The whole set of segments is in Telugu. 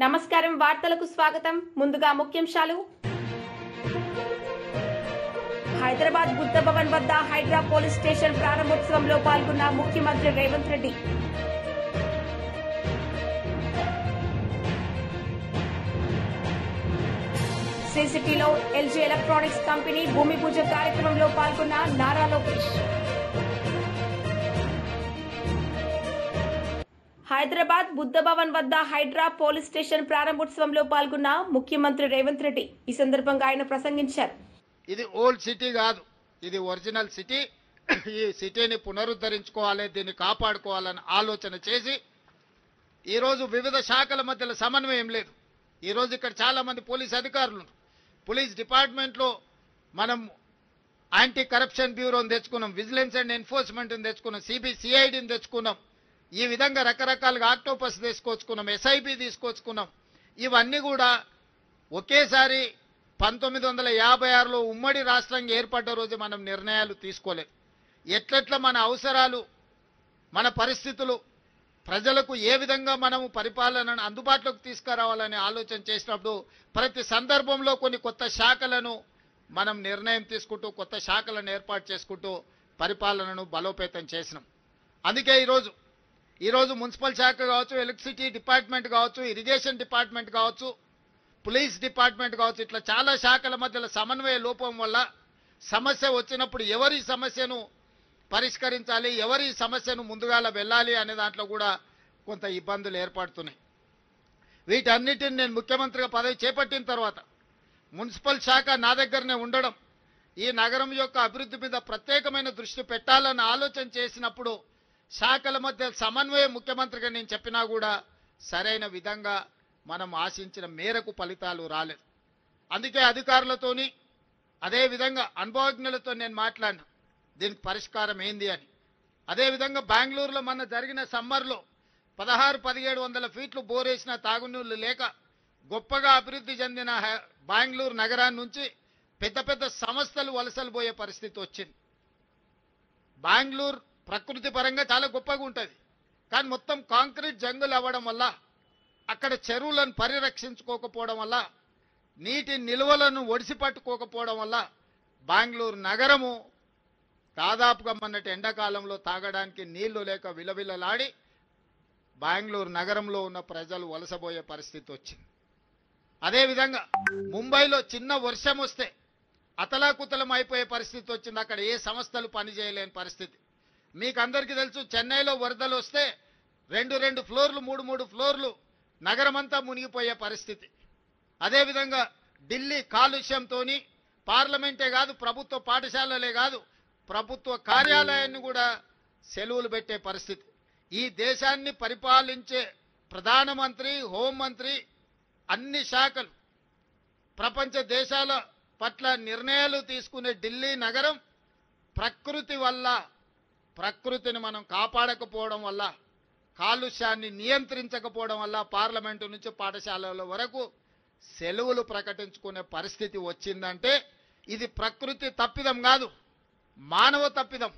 నమస్కారం వార్తలకు స్వాగతం ముందుగా ముఖ్యాంశాలు హైదరాబాద్ బుద్ధ భవన్ వద్ద హైడ్రా పోలీస్ స్టేషన్ ప్రారంభోత్సవంలో పాల్గొన్న ముఖ్యమంత్రి రేవంత్ రెడ్డి సిసిటీలో ఎల్జీ ఎలక్ట్రానిక్స్ కంపెనీ భూమి పూజ కార్యక్రమంలో పాల్గొన్న నారా లోకేష్ హైదరాబాద్ బుద్ధ భవన్ వద్ద హైడ్రా పోలీస్ స్టేషన్ ప్రారంభోత్సవంలో పాల్గొన్న ముఖ్యమంత్రి రేవంత్ రెడ్డి ఈ సందర్భంగా ఆయన ప్రసంగించారు. ఇది ఓల్డ్ సిటీ కాదు, ఇది ఒరిజినల్ సిటీ. ఈ సిటీని పునరుద్ధరించుకోవాలి, దీన్ని కాపాడుకోవాలని ఆలోచన చేసి ఈరోజు వివిధ శాఖల మధ్యలో సమన్వయం లేదు. ఈరోజు ఇక్కడ చాలా మంది పోలీస్ అధికారులు, పోలీస్ డిపార్ట్మెంట్లో మనం యాంటీ కరప్షన్ బ్యూరోని తెచ్చుకున్నాం, విజిలెన్స్ అండ్ ఎన్ఫోర్స్మెంట్ని తెచ్చుకున్నాం, సిఐడిని తెచ్చుకున్నాం. ఈ విధంగా రకరకాలుగా ఆక్టోపస్ తీసుకొచ్చుకున్నాం, ఎస్ఐబి తీసుకొచ్చుకున్నాం. ఇవన్నీ కూడా ఒకేసారి 1956లో ఉమ్మడి రాష్ట్రంగా ఏర్పడ్డ రోజు మనం నిర్ణయాలు తీసుకోలేదు. ఎట్లెట్లా మన అవసరాలు, మన పరిస్థితులు, ప్రజలకు ఏ విధంగా మనము పరిపాలనను అందుబాటులోకి తీసుకురావాలని ఆలోచన చేసినప్పుడు ప్రతి సందర్భంలో కొన్ని కొత్త శాఖలను మనం నిర్ణయం తీసుకుంటూ కొత్త శాఖలను ఏర్పాటు చేసుకుంటూ పరిపాలనను బలోపేతం చేసినాం. అందుకే ఈరోజు మున్సిపల్ శాఖ కావచ్చు, ఎలక్ట్రిసిటీ డిపార్ట్మెంట్ కావచ్చు, ఇరిగేషన్ డిపార్ట్మెంట్ కావచ్చు, పోలీస్ డిపార్ట్మెంట్ కావచ్చు, ఇట్లా చాలా శాఖల మధ్యలో సమన్వయ లోపం వల్ల సమస్య వచ్చినప్పుడు ఎవరి సమస్యను పరిష్కరించాలి, ఎవరి సమస్యను ముందుగాల వెళ్ళాలి అనే దాంట్లో కూడా కొంత ఇబ్బందులు ఏర్పడుతున్నాయి. వీటన్నిటిని నేను ముఖ్యమంత్రిగా పదవి చేపట్టిన తర్వాత మున్సిపల్ శాఖ నా దగ్గరనే ఉండడం, ఈ నగరం యొక్క అభివృద్ధి మీద ప్రత్యేకమైన దృష్టి పెట్టాలని ఆలోచన చేసినప్పుడు శాఖల మధ్య సమన్వయం ముఖ్యమంత్రిగా నేను చెప్పినా కూడా సరైన విధంగా మనం ఆశించిన మేరకు ఫలితాలు రాలేదు. అందుకే అధికారులతోని అదేవిధంగా అనుభవజ్ఞులతో నేను మాట్లాడినా దీనికి పరిష్కారం ఏంది అని. అదేవిధంగా బెంగళూరులో మన జరిగిన సమ్మర్లో 1600-1700 ఫీట్లు బోరేసిన తాగునీళ్లు లేక గొప్పగా అభివృద్ధి చెందిన బెంగళూరు నగరాన్ని నుంచి పెద్ద పెద్ద సంస్థలు వలసలు పోయే పరిస్థితి వచ్చింది. బెంగళూరు ప్రకృతి పరంగా చాలా గొప్పగా ఉంటుంది, కానీ మొత్తం కాంక్రీట్ జంగులు అవ్వడం వల్ల, అక్కడ చెరువులను పరిరక్షించుకోకపోవడం వల్ల, నీటి నిల్వలను ఒడిసి పట్టుకోకపోవడం వల్ల బెంగళూరు నగరము దాదాపుగా మొన్నటి ఎండాకాలంలో తాగడానికి నీళ్లు లేక విలవిలలాడి బెంగళూరు నగరంలో ఉన్న ప్రజలు వలసపోయే పరిస్థితి వచ్చింది. అదేవిధంగా ముంబైలో చిన్న వర్షం వస్తే అతలాకుతలం అయిపోయే పరిస్థితి వచ్చింది. అక్కడ ఏ సంస్థలు పనిచేయలేని పరిస్థితి. మీకు అందరికీ తెలుసు, చెన్నైలో వరదలు వస్తే 2 ఫ్లోర్లు 3 ఫ్లోర్లు నగరమంతా మునిగిపోయే పరిస్థితి. అదేవిధంగా ఢిల్లీ కాలుష్యంతో పార్లమెంటే కాదు, ప్రభుత్వ పాఠశాలలే కాదు, ప్రభుత్వ కార్యాలయాన్ని కూడా సెలవులు పెట్టే పరిస్థితి. ఈ దేశాన్ని పరిపాలించే ప్రధానమంత్రి, హోంమంత్రి, అన్ని శాఖలు, ప్రపంచ దేశాల పట్ల నిర్ణయాలు తీసుకునే ఢిల్లీ నగరం ప్రకృతిని మనం కాపాడకపోవడం వల్ల, కాలుష్యాన్ని నియంత్రించకపోవడం వల్ల పార్లమెంటు నుంచి పాఠశాలల వరకు సెలవులు ప్రకటించుకునే పరిస్థితి వచ్చిందంటే ఇది ప్రకృతి తప్పిదం కాదు, మానవ తప్పిదం.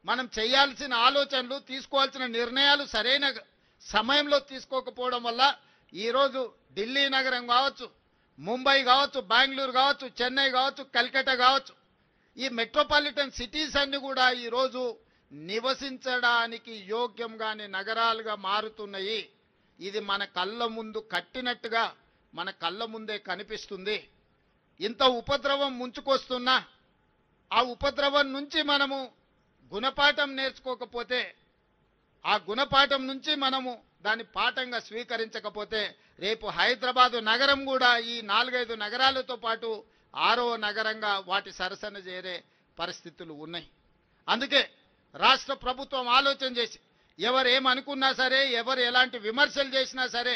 మనం చేయాల్సిన ఆలోచనలు, తీసుకోవాల్సిన నిర్ణయాలు సరైన సమయంలో తీసుకోకపోవడం వల్ల ఈరోజు ఢిల్లీ నగరం కావచ్చు, ముంబై కావచ్చు, బెంగళూరు కావచ్చు, చెన్నై కావచ్చు, కల్కట్టా కావచ్చు, ఈ మెట్రోపాలిటన్ సిటీస్ అన్ని కూడా ఈరోజు నివసించడానికి యోగ్యంగానే నగరాలుగా మారుతున్నాయి. ఇది మన కళ్ళ ముందు కట్టినట్టుగా మన కళ్ళ ముందే కనిపిస్తుంది. ఇంత ఉపద్రవం ముంచుకొస్తున్నా ఆ ఉపద్రవం నుంచి మనము గుణపాఠం నేర్చుకోకపోతే, ఆ గుణపాఠం నుంచి మనము దాని పాఠంగా స్వీకరించకపోతే రేపు హైదరాబాదు నగరం కూడా ఈ 4-5 నగరాలతో పాటు 6వ నగరంగా వాటి సరసన చేరే పరిస్థితులు ఉన్నాయి. అందుకే రాష్ట్ర ప్రభుత్వం ఆలోచన చేసి ఎవరు ఏమనుకున్నా సరే, ఎవరు ఎలాంటి విమర్శలు చేసినా సరే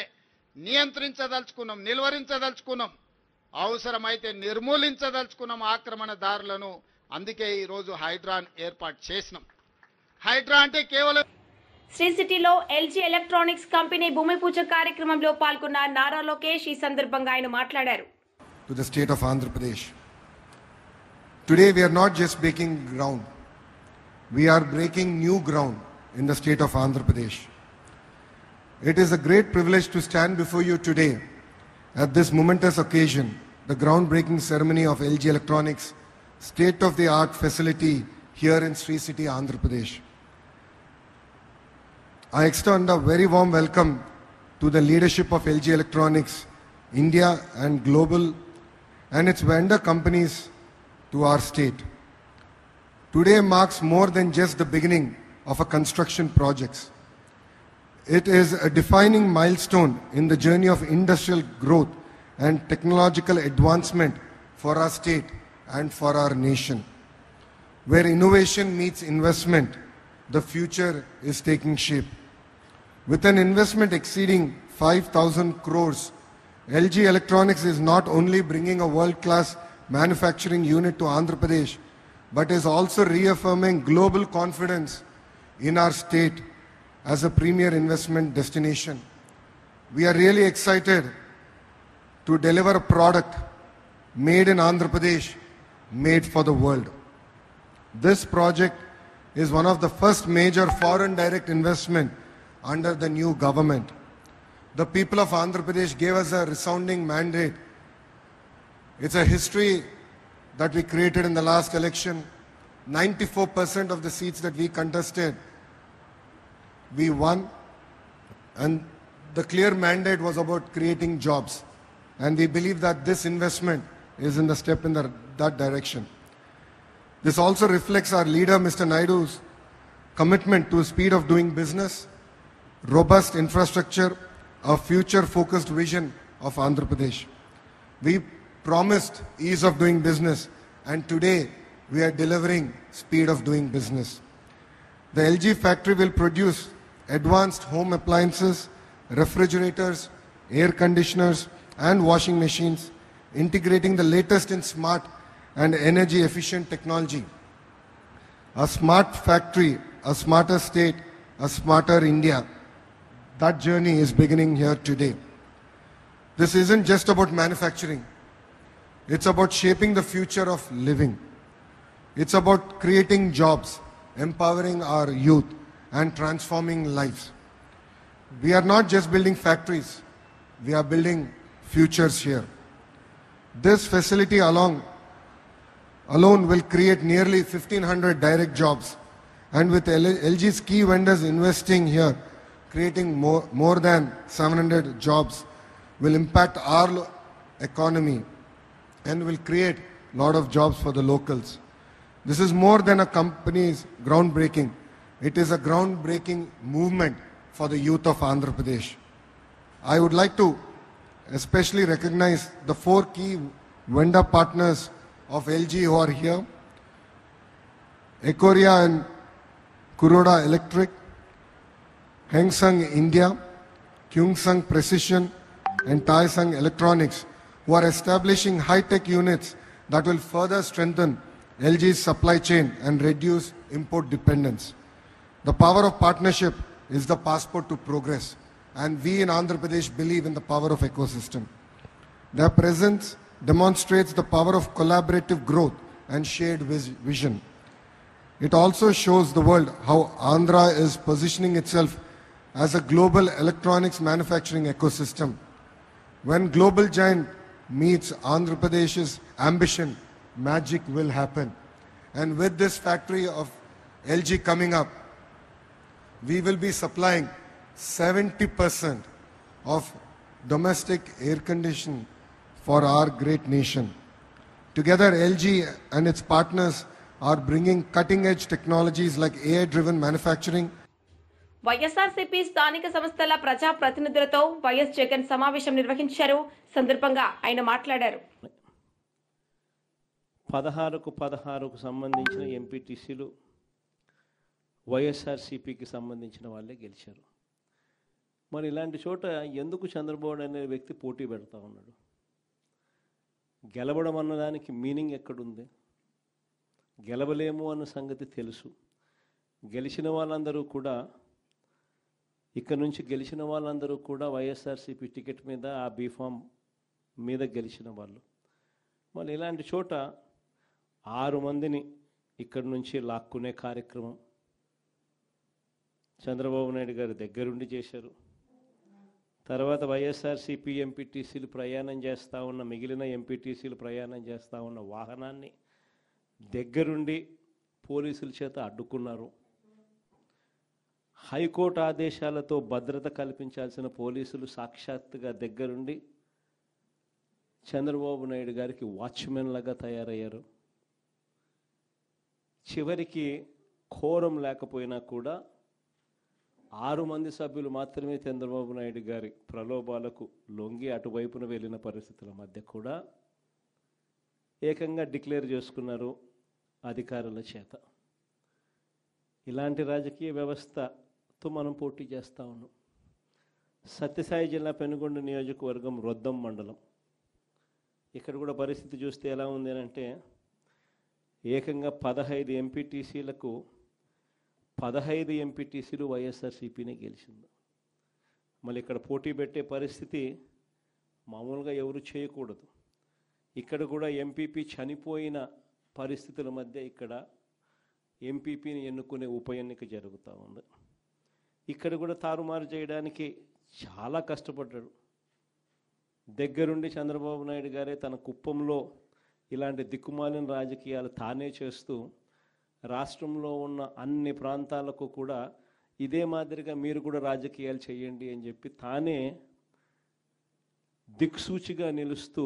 నియంత్రించదలుచుకున్నాం, నిలువరించదలుచుకున్నాం, అవసరమైతే నిర్మూలించదలుచుకున్నాం ఆక్రమణదారులను. అందుకే ఈరోజు హైడ్రాన్ ఏర్పాటు చేసినాం. హైడ్రా అంటే కేవలం సిసిటీలో ఎల్జీ ఎలక్ట్రానిక్స్ కంపెనీ భూమి పూజ కార్యక్రమంలో పాల్గొన్న నారా లోకేష్ ఈ సందర్భంగా ఆయన మాట్లాడారు. To the state of Andhra Pradesh. Today we are not just breaking ground, we are breaking new ground in the state of Andhra Pradesh. It is a great privilege to stand before you today at this momentous occasion, the groundbreaking ceremony of LG Electronics state-of-the-art facility here in Sri City, Andhra Pradesh. I extend a very warm welcome to the leadership of LG Electronics, India and global, and its vendor companies to our state. Today marks more than just the beginning of a construction project. It is a defining milestone in the journey of industrial growth and technological advancement for our state and for our nation. Where innovation meets investment, the future is taking shape. With an investment exceeding 5,000 crores, LG Electronics is not only bringing a world-class manufacturing unit to Andhra Pradesh, but is also reaffirming global confidence in our state as a premier investment destination. We are really excited to deliver a product made in Andhra Pradesh, made for the world. This project is one of the first major foreign direct investment under the new government. The people of Andhra Pradesh gave us a resounding mandate. It's a history that we created in the last election. 94% of the seats that we contested, we won, and the clear mandate was about creating jobs. And we believe that this investment is in the step in that direction. This also reflects our leader, Mr. Naidu's commitment to speed of doing business, robust infrastructure, a future-focused vision of Andhra Pradesh. We promised ease of doing business, and today we are delivering speed of doing business. The LG factory will produce advanced home appliances, refrigerators, air conditioners, and washing machines, integrating the latest in smart and energy-efficient technology. A smart factory, a smarter state, a smarter India. That journey is beginning here today. This isn't just about manufacturing. It's about shaping the future of living. It's about creating jobs, empowering our youth, and transforming lives. We are not just building factories, we are building futures here. This facility alone will create nearly 1,500 direct jobs, and with LG's key vendors investing here, creating more than 700 jobs, will impact our economy and will create a lot of jobs for the locals. This is more than a company's groundbreaking. It is a groundbreaking movement for the youth of Andhra Pradesh. I would like to especially recognize the 4 key vendor partners of LG who are here: Ekoria and Kuroda Electric, Hengsung India, Kyungsung Precision, and Taisung Electronics, who are establishing high-tech units that will further strengthen LG's supply chain and reduce import dependence. The power of partnership is the passport to progress, and we in Andhra Pradesh believe in the power of ecosystem. Their presence demonstrates the power of collaborative growth and shared vision. It also shows the world how Andhra is positioning itself as a global electronics manufacturing ecosystem. When global giant meets Andhra Pradesh's ambition, magic will happen. And with this factory of LG coming up, we will be supplying 70% of domestic air conditioning for our great nation. Together, LG and its partners are bringing cutting-edge technologies like AI-driven manufacturing. YSRCP స్థానిక సంస్థల ప్రజా ప్రతినిధులతో వైఎస్ జగన్ సమావేశం నిర్వహించారు. సందర్భంగా ఆయన మాట్లాడారు. 16కు సంబంధించిన ఎంపీటీసీలు వైఎస్ఆర్సీపీకి సంబంధించిన వాళ్ళే గెలిచారు. మరి ఇలాంటి చోట ఎందుకు చంద్రబాబు అనే వ్యక్తి పోటీ పెడతా ఉన్నాడు? గెలవడం అన్నదానికి మీనింగ్ ఎక్కడుంది? గెలవలేము అన్న సంగతి తెలుసు. గెలిచిన వాళ్ళందరూ కూడా ఇక్కడ నుంచి గెలిచిన వాళ్ళందరూ కూడా వైఎస్ఆర్సీపీ టికెట్ మీద ఆ బీఫామ్ మీద గెలిచిన వాళ్ళు. మరి ఇలాంటి చోట 6 మందిని ఇక్కడి నుంచి లాక్కునే కార్యక్రమం చంద్రబాబు నాయుడు గారి దగ్గరుండి చేశారు. తర్వాత వైఎస్ఆర్సీపీ ఎంపీటీసీలు ప్రయాణం చేస్తూ ఉన్న మిగిలిన ఎంపీటీసీలు ప్రయాణం చేస్తూ ఉన్న వాహనాన్ని దగ్గరుండి పోలీసుల చేత అడ్డుకున్నారు. హైకోర్టు ఆదేశాలతో భద్రత కల్పించాల్సిన పోలీసులు సాక్షాత్తుగా దగ్గరుండి చంద్రబాబు నాయుడు గారికి వాచ్మెన్ లాగా తయారయ్యారు. చివరికి కోరం లేకపోయినా కూడా 6 మంది సభ్యులు మాత్రమే చంద్రబాబు నాయుడు గారి ప్రలోభాలకు లొంగి అటువైపున వెళ్ళిన పరిస్థితుల మధ్య కూడా ఏకంగా డిక్లేర్ చేసుకున్నారు అధికారుల చేత. ఇలాంటి రాజకీయ వ్యవస్థతో మనం పోటీ చేస్తూ ఉన్నాం. సత్యసాయి జిల్లా పెనుగొండ నియోజకవర్గం రొద్దం మండలం, ఇక్కడ కూడా పరిస్థితి చూస్తే ఎలా ఉంది అంటే ఏకంగా 15 ఎంపీటీసీలకు 15 ఎంపీటీసీలు వైఎస్ఆర్సీపీనే గెలిచింది. మళ్ళీ ఇక్కడ పోటీ పెట్టే పరిస్థితి మామూలుగా ఎవరు చేయకూడదు. ఇక్కడ కూడా ఎంపీపీ చనిపోయిన పరిస్థితుల మధ్య ఇక్కడ ఎంపీపీని ఎన్నుకునే ఉప ఎన్నిక జరుగుతూ ఉంది. ఇక్కడ కూడా తారుమారు చేయడానికి చాలా కష్టపడ్డాడు. దగ్గరుండి చంద్రబాబు నాయుడు గారే తన కుప్పంలో ఇలాంటి దిక్కుమాలిన రాజకీయాలు తానే చేస్తూ రాష్ట్రంలో ఉన్న అన్ని ప్రాంతాలకు కూడా ఇదే మాదిరిగా మీరు కూడా రాజకీయాలు చేయండి అని చెప్పి తానే దిక్సూచిగా నిలుస్తూ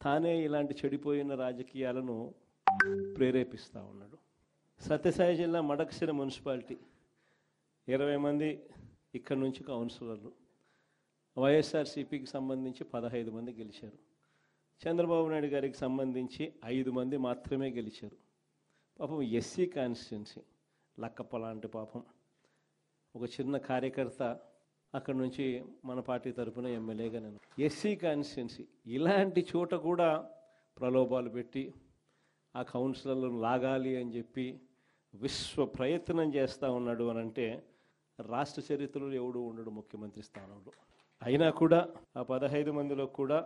తానే ఇలాంటి చెడిపోయిన రాజకీయాలను ప్రేరేపిస్తూ ఉన్నాడు. సత్యసాయి జిల్లా మడకశిర మున్సిపాలిటీ 20 మంది ఇక్కడ నుంచి కౌన్సిలర్లు, వైఎస్ఆర్సీపీకి సంబంధించి 15 మంది గెలిచారు. చంద్రబాబు నాయుడు గారికి సంబంధించి 5 మంది మాత్రమే గెలిచారు. పాపం ఎస్సీ కాన్స్టిట్యున్సీ లక్కప్ప లాంటి పాపం ఒక చిన్న కార్యకర్త అక్కడ నుంచి మన పార్టీ తరఫున ఎమ్మెల్యేగా నేను ఎస్సీ కాన్స్టిట్యున్సీ ఇలాంటి చోట కూడా ప్రలోభాలు పెట్టి ఆ కౌన్సిలర్లను లాగాలి అని చెప్పి విశ్వ ప్రయత్నం చేస్తూ ఉన్నాడు అని అంటే రాష్ట్ర చరిత్రలో ఎవడు ఉండడు ముఖ్యమంత్రి స్థానంలో. అయినా కూడా ఆ 15 మందిలో కూడా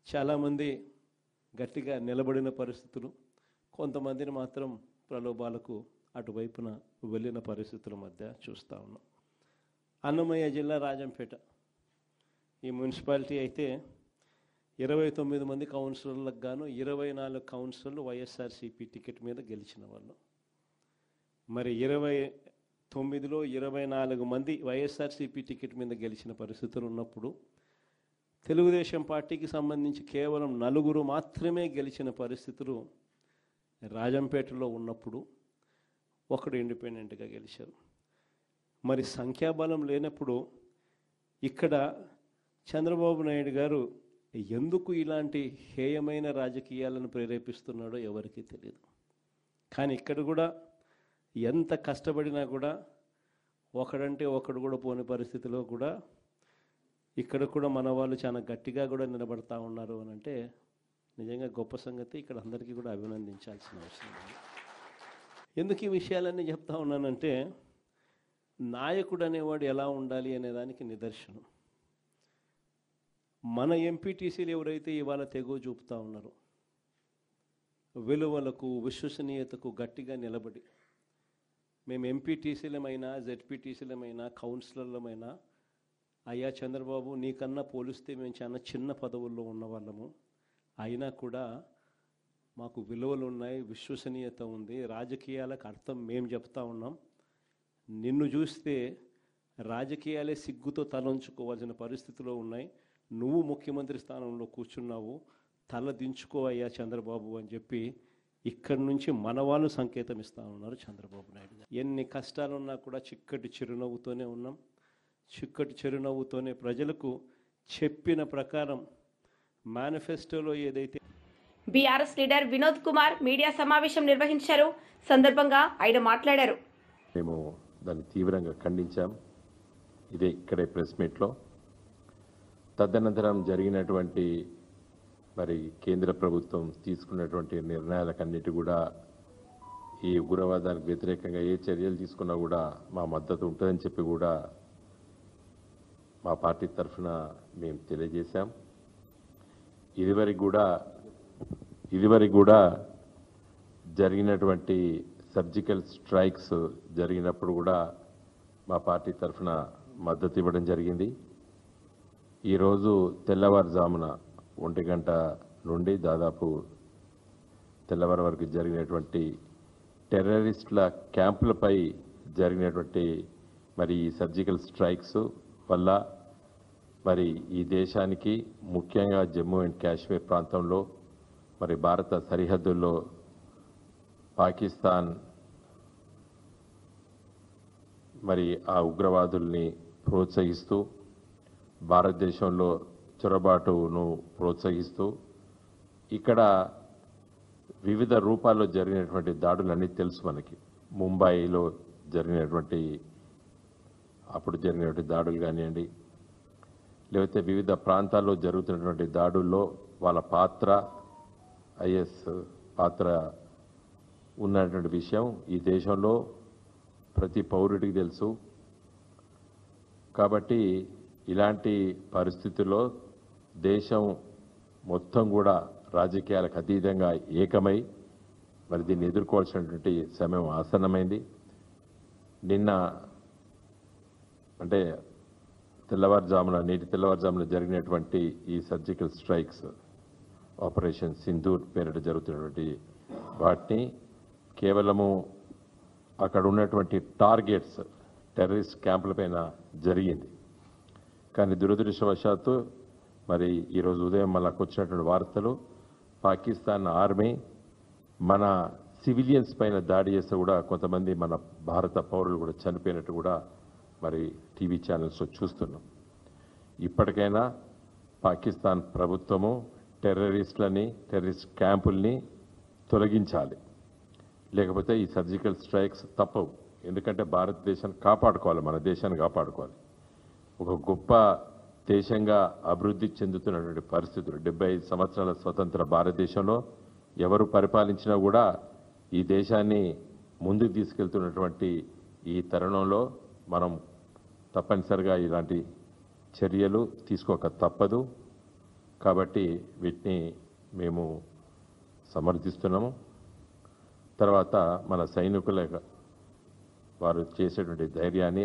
చాలామంది గట్టిగా నిలబడిన పరిస్థితులు, కొంతమందిని మాత్రం ప్రలోభాలకు అటువైపున వెళ్ళిన పరిస్థితుల మధ్య చూస్తూ ఉన్నాం. అన్నమయ్య జిల్లా రాజంపేట ఈ మున్సిపాలిటీ అయితే 29 మంది కౌన్సిలర్లకు గాను 24 కౌన్సిలర్లు వైఎస్ఆర్సీపీ టికెట్ మీద గెలిచిన వాళ్ళు. మరి 29లో 24 మంది వైఎస్ఆర్సీపీ టికెట్ మీద గెలిచిన పరిస్థితులు ఉన్నప్పుడు తెలుగుదేశం పార్టీకి సంబంధించి కేవలం 4 మాత్రమే గెలిచిన పరిస్థితులు రాజంపేటలో ఉన్నప్పుడు ఒకడు ఇండిపెండెంట్గా గెలిచారు. మరి సంఖ్యాబలం లేనప్పుడు ఇక్కడ చంద్రబాబు నాయుడు గారు ఎందుకు ఇలాంటి హేయమైన రాజకీయాలను ప్రేరేపిస్తున్నాడో ఎవరికీ తెలియదు. కానీ ఇక్కడ కూడా ఎంత కష్టపడినా కూడా ఒకడంటే ఒకడు కూడా పోని పరిస్థితిలో కూడా ఇక్కడ కూడా మన వాళ్ళు చాలా గట్టిగా కూడా నిలబడతా ఉన్నారు అని అంటే నిజంగా గొప్ప సంగతి. ఇక్కడ అందరికీ కూడా అభినందించాల్సిన అవసరం ఉంది. ఎందుకు ఈ విషయాలన్నీ చెప్తా ఉన్నానంటే నాయకుడు అనేవాడు ఎలా ఉండాలి అనేదానికి నిదర్శనం. మన ఎంపీటీసీలు ఎవరైతే ఇవాళ తెగో చూపుతూ ఉన్నారో విలువలకు విశ్వసనీయతకు గట్టిగా నిలబడి మేము ఎంపీటీసీలమైనా జెడ్పీటీసీలమైనా కౌన్సిలర్లమైనా అయ్యా చంద్రబాబు నీకన్నా పోలిస్తే మేము చాలా చిన్న పదవుల్లో ఉన్నవాళ్ళము, అయినా కూడా మాకు విలువలు ఉన్నాయి, విశ్వసనీయత ఉంది, రాజకీయాలకు అర్థం మేము చెప్తా ఉన్నాం, నిన్ను చూస్తే రాజకీయాలే సిగ్గుతో తలంచుకోవాల్సిన పరిస్థితిలో ఉన్నాయి, నువ్వు ముఖ్యమంత్రి స్థానంలో కూర్చున్నావు, తల దించుకో అయ్యా చంద్రబాబు అని చెప్పి ఇక్కడి నుంచి మన వాళ్ళు సంకేతం ఇస్తూ ఉన్నారు చంద్రబాబు నాయుడు గారు. ఎన్ని కష్టాలున్నా కూడా చిక్కటి చిరునవ్వుతోనే ఉన్నాం. చిక్కటి చిరునవ్వుతోనే ప్రజలకు చెప్పిన ప్రకారం మేనిఫెస్టోలో ఏదైతే BRS leader Vinod Kumar media సమావేశం నిర్వహించారు. సందర్భంగా ఆయన మాట్లాడారు. మేము దాన్ని తీవ్రంగా ఖండించాం. ఇదే ఇక్కడే ప్రెస్ మీట్లో. తదనంతరం జరిగినటువంటి మరి కేంద్ర ప్రభుత్వం తీసుకున్నటువంటి నిర్ణయాలకన్నిటి కూడా ఈ ఉగ్రవాదానికి వ్యతిరేకంగా ఏ చర్యలు తీసుకున్నా కూడా మా మద్దతు ఉంటుందని చెప్పి కూడా మా పార్టీ తరఫున మేము తెలియజేశాం. ఇదివరకు కూడా జరిగినటువంటి సర్జికల్ స్ట్రైక్స్ జరిగినప్పుడు కూడా మా పార్టీ తరఫున మద్దతు ఇవ్వడం జరిగింది. ఈరోజు తెల్లవారుజామున 1 గంట నుండి దాదాపు తెల్లవారు వరకు జరిగినటువంటి టెర్రరిస్టుల క్యాంపులపై జరిగినటువంటి మరి ఈ సర్జికల్ స్ట్రైక్స్ వల్ల మరి ఈ దేశానికి ముఖ్యంగా జమ్మూ అండ్ కాశ్మీర్ ప్రాంతంలో మరి భారత సరిహద్దుల్లో పాకిస్తాన్ మరి ఆ ఉగ్రవాదుల్ని ప్రోత్సహిస్తూ భారతదేశంలో చొరబాటును ప్రోత్సహిస్తూ ఇక్కడ వివిధ రూపాల్లో జరిగినటువంటి దాడులన్నీ తెలుసు మనకి. ముంబైలో జరిగినటువంటి అప్పుడు జరిగినటువంటి దాడులు కానివ్వండి, లేకపోతే వివిధ ప్రాంతాల్లో జరుగుతున్నటువంటి దాడుల్లో వాళ్ళ పాత్ర, ఐఎస్ పాత్ర ఉన్నటువంటి విషయం ఈ దేశంలో ప్రతి పౌరుడికి తెలుసు. కాబట్టి ఇలాంటి పరిస్థితుల్లో దేశం మొత్తం కూడా రాజకీయాలకు అతీతంగా ఏకమై మరి దీన్ని ఎదుర్కోవాల్సినటువంటి సమయం ఆసన్నమైంది. నిన్న అంటే నేటి తెల్లవారుజామున జరిగినటువంటి ఈ సర్జికల్ స్ట్రైక్స్ ఆపరేషన్ సింధూర్ పేరిట జరుగుతున్నటువంటి వాటిని కేవలము అక్కడ ఉన్నటువంటి టార్గెట్స్ టెర్రరిస్ట్ క్యాంపులపైన జరిగింది. కానీ దురదృష్టవశాత్తు మరి ఈరోజు ఉదయం మనకు వచ్చినటువంటి వార్తలు పాకిస్తాన్ ఆర్మీ మన సివిలియన్స్ పైన దాడి చేస్తే కూడా కొంతమంది మన భారత పౌరులు కూడా చనిపోయినట్టు కూడా మరి టీవీ ఛానల్స్లో చూస్తున్నాం. ఇప్పటికైనా పాకిస్తాన్ ప్రభుత్వము టెర్రరిస్ట్ క్యాంపుల్ని తొలగించాలి, లేకపోతే ఈ సర్జికల్ స్ట్రైక్స్ తప్పవు. ఎందుకంటే భారతదేశాన్ని కాపాడుకోవాలి, మన దేశాన్ని కాపాడుకోవాలి. ఒక గొప్ప దేశంగా అభివృద్ధి చెందుతున్నటువంటి పరిస్థితులు 75 సంవత్సరాల స్వతంత్ర భారతదేశంలో ఎవరు పరిపాలించినా కూడా ఈ దేశాన్ని ముందుకు తీసుకెళ్తున్నటువంటి ఈ తరుణంలో మనం తప్పనిసరిగా ఇలాంటి చర్యలు తీసుకోక తప్పదు. కాబట్టి వీటిని మేము సమర్థిస్తున్నాము. తర్వాత మన సైనికుల వారు చేసేటువంటి ధైర్యాన్ని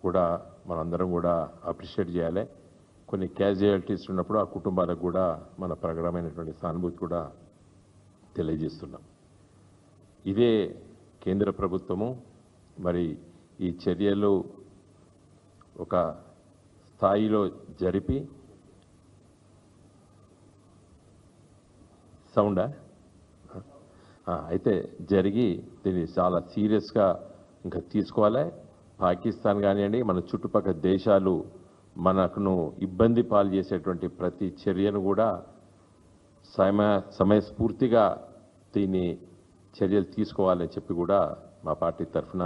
కూడా మనందరం కూడా అప్రిషియేట్ చేయాలి. కొన్ని క్యాజువాలిటీస్ ఉన్నప్పుడు ఆ కుటుంబాలకు కూడా మన ప్రగాఢమైనటువంటి సానుభూతి కూడా తెలియజేస్తున్నాం. ఇదే కేంద్ర ప్రభుత్వము మరి ఈ చర్యలు ఒక స్థాయిలో జరిపి సౌండా అయితే జరిగి దీన్ని చాలా సీరియస్గా ఇంకా తీసుకోవాలి. పాకిస్తాన్ కానివ్వండి, మన చుట్టుపక్కల దేశాలు మనకును ఇబ్బంది పాలు చేసేటువంటి ప్రతి చర్యను కూడా సమయస్ఫూర్తిగా దీన్ని చర్యలు తీసుకోవాలని చెప్పి కూడా మా పార్టీ తరఫున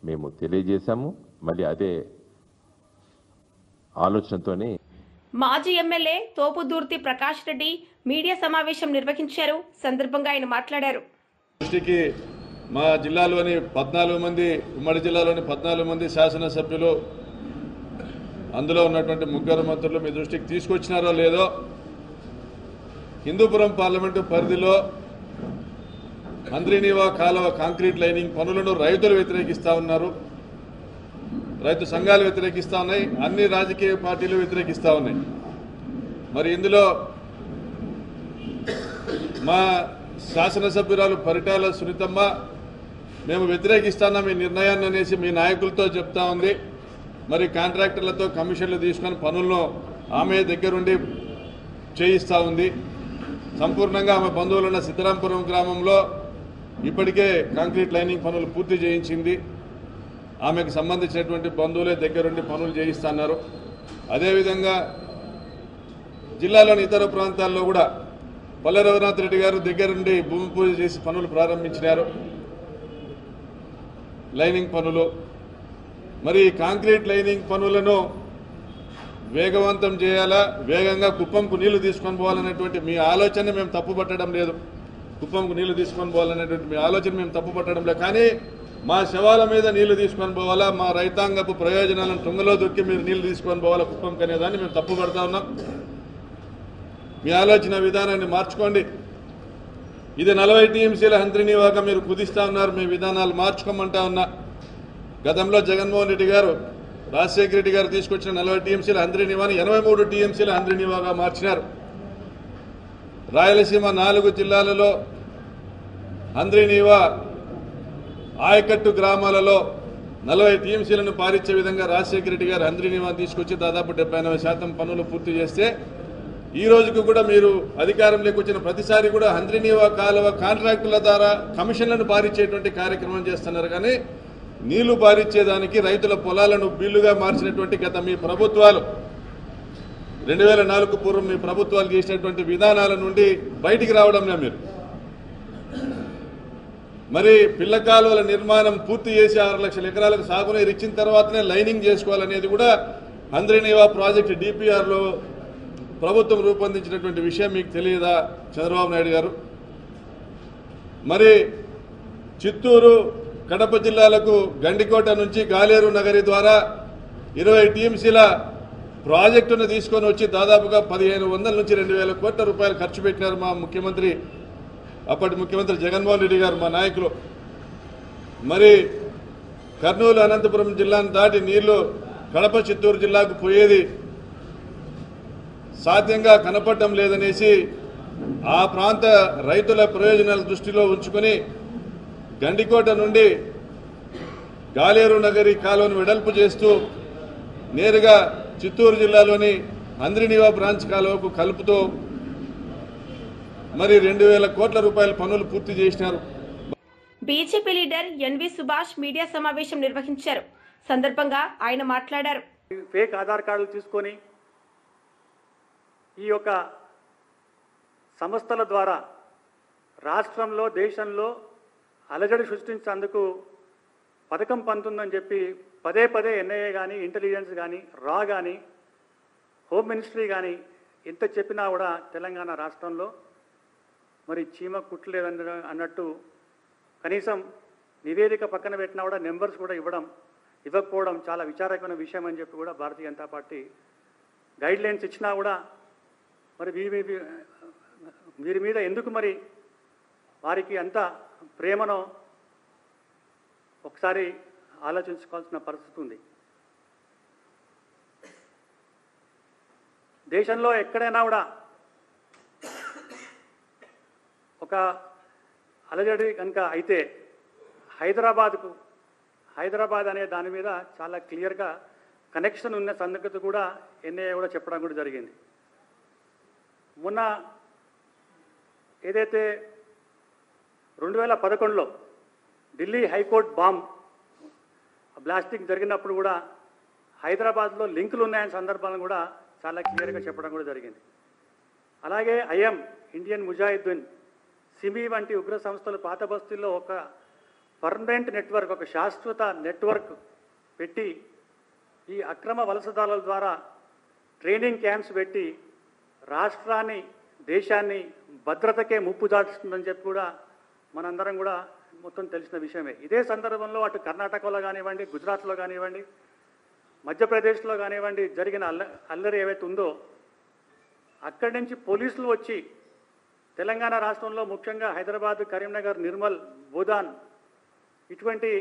మేము తెలియజేశాము. మళ్ళీ అదే ఆలోచనతోని మాజీ ఎమ్మెల్యే తోపుదుర్తి ప్రకాష్ రెడ్డి మీడియా సమావేశం నిర్వహించారు. సందర్భంగా ఆయన మాట్లాడారు. దృష్టికి మా జిల్లాలోని 14 మంది, ఉమ్మడి జిల్లాలోని 14 మంది శాసనసభ్యులు, అందులో ఉన్నటువంటి 3 మంత్రులు మీ దృష్టికి తీసుకొచ్చినారో లేదో, హిందూపురం పార్లమెంటు పరిధిలో మంత్రినీవా కాలువ కాంక్రీట్ లైనింగ్ పనులను రైతులు వ్యతిరేకిస్తూ ఉన్నారు, రైతు సంఘాలు వ్యతిరేకిస్తూ ఉన్నాయి, అన్ని రాజకీయ పార్టీలు వ్యతిరేకిస్తూ ఉన్నాయి. మరి ఇందులో మా శాసనసభ్యురాలు పరిటాల సునీతమ్మ మేము వ్యతిరేకిస్తాం ఈ నిర్ణయాన్ని అనేసి మీ నాయకులతో చెప్తా ఉంది. మరి కాంట్రాక్టర్లతో కమిషన్లు తీసుకొని పనులను ఆమె దగ్గరుండి చేయిస్తూ ఉంది. సంపూర్ణంగా ఆమె బంధువులున్న సిద్ధరాంపురం గ్రామంలో ఇప్పటికే కాంక్రీట్ లైనింగ్ పనులు పూర్తి చేయించింది. ఆమెకు సంబంధించినటువంటి బంధువులే దగ్గరుండి పనులు చేయిస్తున్నారు. అదేవిధంగా జిల్లాలోని ఇతర ప్రాంతాల్లో కూడా పల్లె రఘునాథ్ రెడ్డి గారు దగ్గరుండి భూమి పూజ చేసి పనులు ప్రారంభించినారు, లైనింగ్ పనులు. మరి కాంక్రీట్ లైనింగ్ పనులను వేగవంతం చేయాలా, వేగంగా కుప్పంకు నీళ్లు తీసుకొని పోవాలనేటువంటి మీ ఆలోచన మేము తప్పుపట్టడం లేదు. కుప్పంకు నీళ్లు తీసుకొని పోవాలనేటువంటి మీ ఆలోచన మేము తప్పుపట్టడం లేదు. కానీ మా శవాల మీద నీళ్లు తీసుకొని పోవాలా, మా రైతాంగపు ప్రయోజనాలను తుంగలో దొక్కి మీరు నీళ్లు తీసుకొని పోవాలా కుప్పంకి అనేదాన్ని మేము తప్పుపడతా ఉన్నాం. మీ ఆలోచన విధానాన్ని మార్చుకోండి. ఇది 40 టీఎంసీల హంత్రినీవాగా మీరు కుదిస్తా ఉన్నారు. మీ విధానాలు మార్చుకోమంటా ఉన్నా. గతంలో జగన్మోహన్ రెడ్డి గారు రాజశేఖర రెడ్డి గారు తీసుకొచ్చిన 40 టీఎంసీల హంద్రీనీవాని 83 టీఎంసీల హంద్రీనీవాగా మార్చినారు. రాయలసీమ 4 జిల్లాలలో హంద్రీనీవా ఆయకట్టు గ్రామాలలో 40 టీఎంసీలను పారించే విధంగా రాజశేఖర రెడ్డి గారు హంద్రీనీవా తీసుకొచ్చి దాదాపు 70-80% పనులు పూర్తి చేస్తే ఈ రోజుకు కూడా మీరు అధికారంలోకి వచ్చిన ప్రతిసారి కూడా హంద్రీనీవా కాలువ కాంట్రాక్టుల ద్వారా కమిషన్లను పారించేటువంటి కార్యక్రమం చేస్తున్నారు. కానీ నీళ్లు పారించేదానికి రైతుల పొలాలను బిల్లుగా మార్చినటువంటి గత మీ ప్రభుత్వాలు 2004కు పూర్వం మీ ప్రభుత్వాలు చేసినటువంటి విధానాల నుండి బయటికి రావడంలో మీరు మరి పిల్ల కాలువల నిర్మాణం పూర్తి చేసి 6 లక్షల ఎకరాలకు సాగునీరు ఇచ్చిన తర్వాతనే లైనింగ్ చేసుకోవాలనేది కూడా హంద్రీనీవా ప్రాజెక్టు డిపిఆర్లో ప్రభుత్వం రూపొందించినటువంటి విషయం మీకు తెలియదా చంద్రబాబు నాయుడు గారు? మరి చిత్తూరు కడప జిల్లాలకు గండికోట నుంచి గాలేరు నగరి ద్వారా 20 టీఎంసీల ప్రాజెక్టును తీసుకొని వచ్చి దాదాపుగా 1500 నుంచి 2000 కోట్ల రూపాయలు ఖర్చు పెట్టినారు మా ముఖ్యమంత్రి, అప్పటి ముఖ్యమంత్రి జగన్మోహన్ రెడ్డి గారు, మా నాయకులు. మరి కర్నూలు అనంతపురం జిల్లాను దాటి నీళ్లు కడప చిత్తూరు జిల్లాకు పోయేది సాధ్యంగా కనపడటం లేదనేసి ఆ ప్రాంత రైతుల ప్రయోజనాల దృష్టిలో ఉంచుకొని గండికోట నుండి గాలేరు నగరి కాలువను వెడల్పు చేస్తూ నేరుగా చిత్తూరు జిల్లాలోని హంద్రీనీవా బ్రాంచ్ కాలువకు కలుపుతూ మరి 2000 కోట్ల రూపాయల పనులు పూర్తి చేసినారు. BJP leader N V Subhash media సమావేశం నిర్వహించారు. సందర్భంగా ఆయన మాట్లాడారు. ఫేక్ ఆధార్ కార్డులు తీసుకొని ఈ యొక్క సంస్థల ద్వారా రాష్ట్రంలో దేశంలో అలజడి సృష్టించేందుకు పథకం పంతుందని చెప్పి పదే పదే ఎన్ఐఏ కానీ ఇంటెలిజెన్స్ కానీ రా కానీ హోమ్ మినిస్ట్రీ కానీ ఎంత చెప్పినా కూడా తెలంగాణ రాష్ట్రంలో మరి చీమ కుట్టలేదని అన్నట్టు కనీసం నివేదిక పక్కన పెట్టినా కూడా నెంబర్స్ కూడా ఇవ్వకపోవడం చాలా విచారకమైన విషయం అని చెప్పి కూడా భారతీయ జనతా పార్టీ గైడ్లైన్స్ ఇచ్చినా కూడా మరి వీరి మీద ఎందుకు మరి వారికి అంత ప్రేమనో ఒకసారి ఆలోచించుకోవాల్సిన పరిస్థితి ఉంది. దేశంలో ఎక్కడైనా కూడా ఒక అలజడి కనుక అయితే హైదరాబాద్ అనే దాని మీద చాలా క్లియర్గా కనెక్షన్ ఉన్న సంగతి కూడా ఎన్ఐఏ కూడా చెప్పడం కూడా జరిగింది. మొన్న ఏదైతే 2011లో ఢిల్లీ హైకోర్టు బాంబ్ బ్లాస్టింగ్ జరిగినప్పుడు కూడా హైదరాబాద్లో లింకులు ఉన్నాయనే సందర్భాలను కూడా చాలా క్లియర్గా చెప్పడం కూడా జరిగింది. అలాగే ఇండియన్ ముజాహిద్దీన్, సిమి వంటి ఉగ్ర సంస్థలు పాత బస్తీల్లో ఒక పర్మనెంట్ నెట్వర్క్, ఒక శాశ్వత నెట్వర్క్ పెట్టి ఈ అక్రమ వలసదారుల ద్వారా ట్రైనింగ్ క్యాంప్స్ పెట్టి రాష్ట్రాన్ని దేశాన్ని భద్రతకే ముప్పు దాచుతుందని చెప్పి కూడా మనందరం కూడా మొత్తం తెలిసిన విషయమే. ఇదే సందర్భంలో అటు కర్ణాటకలో కానివ్వండి, గుజరాత్లో కానివ్వండి, మధ్యప్రదేశ్లో కానివ్వండి జరిగిన అల్లరి ఏవైతే ఉందో అక్కడి నుంచి పోలీసులు వచ్చి తెలంగాణ రాష్ట్రంలో ముఖ్యంగా హైదరాబాద్, కరీంనగర్, నిర్మల్, బోధాన్ ఇటువంటి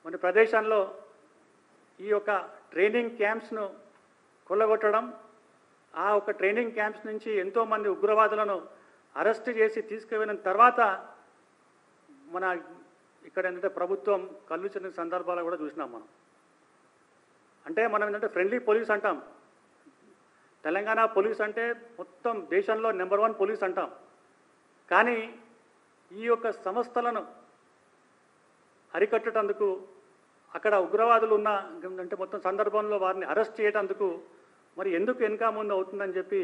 మన ప్రదేశాల్లో ఈ యొక్క ట్రైనింగ్ క్యాంప్స్ను కొల్లగొట్టడం, ఆ ఒక ట్రైనింగ్ క్యాంప్స్ నుంచి ఎంతోమంది ఉగ్రవాదులను అరెస్ట్ చేసి తీసుకువెళ్ళిన తర్వాత మన ఇక్కడ ఏంటంటే ప్రభుత్వం కళ్ళు చెల్లిన సందర్భాలు కూడా చూసినాం మనం. అంటే మనం ఏంటంటే ఫ్రెండ్లీ పోలీస్ అంటాం, తెలంగాణ పోలీస్ అంటే మొత్తం దేశంలో నెంబర్ 1 పోలీస్ అంటాం. కానీ ఈ యొక్క సంస్థలను అరికట్టేందుకు అక్కడ ఉగ్రవాదులు ఉన్న అంటే మొత్తం సందర్భంలో వారిని అరెస్ట్ చేయడానికి మరి ఎందుకు వెనుక ముందు అవుతుందని చెప్పి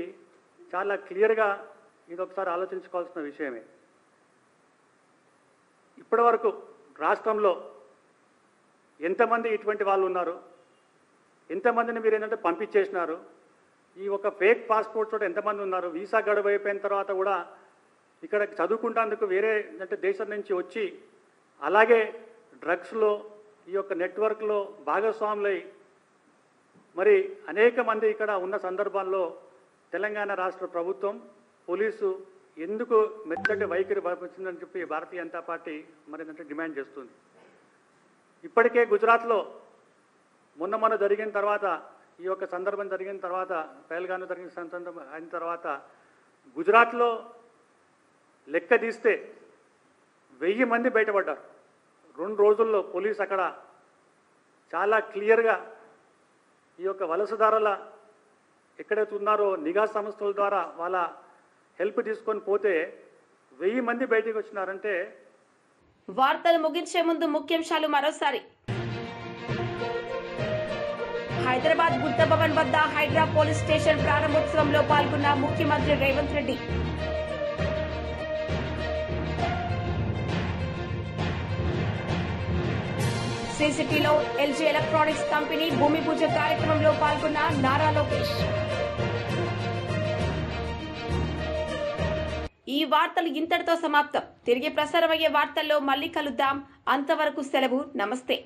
చాలా క్లియర్గా ఇది ఒకసారి ఆలోచించుకోవాల్సిన విషయమే. ఇప్పటి వరకు రాష్ట్రంలో ఎంతమంది ఇటువంటి వాళ్ళు ఉన్నారు, ఎంతమందిని మీరు ఏంటంటే పంపించేసినారు, ఈ ఒక ఫేక్ పాస్పోర్ట్ తోటి ఎంతమంది ఉన్నారు, వీసా గడువు అయిపోయిన తర్వాత కూడా ఇక్కడ చదువుకుంటేందుకు వేరే అంటే దేశం నుంచి వచ్చి అలాగే డ్రగ్స్లో ఈ యొక్క నెట్వర్క్లో భాగస్వాములై మరి అనేక మంది ఇక్కడ ఉన్న సందర్భాల్లో తెలంగాణ రాష్ట్ర ప్రభుత్వం పోలీసు ఎందుకు మెత్తటి వైఖరి వచ్చిందని చెప్పి భారతీయ జనతా పార్టీ మరి ఏంటంటే డిమాండ్ చేస్తుంది. ఇప్పటికే గుజరాత్లో మొన్న జరిగిన తర్వాత ఈ యొక్క సందర్భం జరిగిన తర్వాత పహల్గాన్లో జరిగిన సందర్భం అయిన తర్వాత గుజరాత్లో లెక్క తీస్తే 1000 మంది బయటపడ్డారు. 2 రోజుల్లో పోలీస్ అక్కడ చాలా క్లియర్గా ఈ యొక్క వలసదారుల ఎక్కడైతే ఉన్నారో నిఘా సంస్థల ద్వారా వాళ్ళ హెల్ప్ తీసుకొని పోతే 1000 మంది బయటకు వచ్చినారంటే. వార్తలు ముగించే ముందు ముఖ్యాంశాలు మరోసారి. హైదరాబాద్ బుద్ధ భవన్ వద్ద హైడ్రా పోలీస్ స్టేషన్ ప్రారంభోత్సవంలో పాల్గొన్న ముఖ్యమంత్రి రేవంత్ రెడ్డి. సిసిటీలో ఎల్జీ ఎలక్ట్రానిక్స్ కంపెనీ భూమి పూజ కార్యక్రమంలో పాల్గొన్న నారా లోకేష్. ఈ వార్తలు ఇంతటితో సమాప్తం. తిరిగి ప్రసారమయ్యే వార్తల్లో మళ్ళీ కలుద్దాం. అంతవరకు సెలవు. నమస్తే.